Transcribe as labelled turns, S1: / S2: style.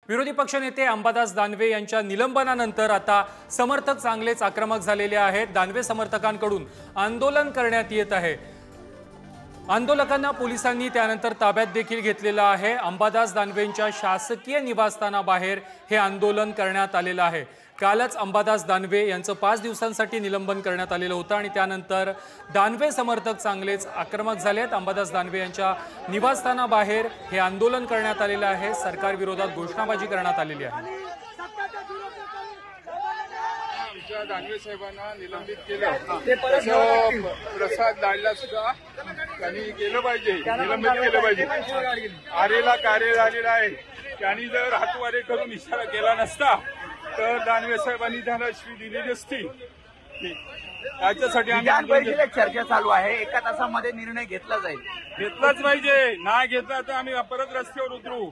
S1: विरोधी पक्षनेते अंबादास दानवे यांच्या निलंबनानंतर आता समर्थक चांगलेच आक्रमक झालेले आहेत। दानवे समर्थकांकडून आंदोलन करण्यात येत आहे। आंदोलकांना पोलिसांनी त्यानंतर ताब्यात देखील घेतलेला आहे। अंबादास दानवेंच्या शासकीय निवासस्थानाबाहेर हे आंदोलन करण्यात आलेलं आहे। कालच अंबादास दानवे यांचं 5 दिवसांसाठी निलंबन करण्यात आलेलं होतं आणि त्यानंतर दानवे समर्थक चांगलेच आक्रमक झालेत। अंबादास दानवे यांच्या निवासस्थानाबाहेर हे आंदोलन करण्यात आलेलं आहे। सरकार विरोधात घोषणाबाजी करण्यात आलेली आहे।
S2: दानवे साहेबांना निलंबित केलं, प्रसाद लाडला सुद्धा त्यांनी केलं पाहिजे, निलंबित केलं पाहिजे। आरेला कार्य झालेला आहे। त्यांनी जर हातवारे करून इशारा केला नसता तर दानवे साहेबांनी त्याला शिवी दिली नसती। त्याच्यासाठी
S3: विधान परिषदेत चर्चा चालू आहे। 1 तासामध्ये निर्णय घेतला जाईल।
S2: घेतलाच पाहिजे, नाही घेतला तर आम्ही परत रस्त्यावर उतरू।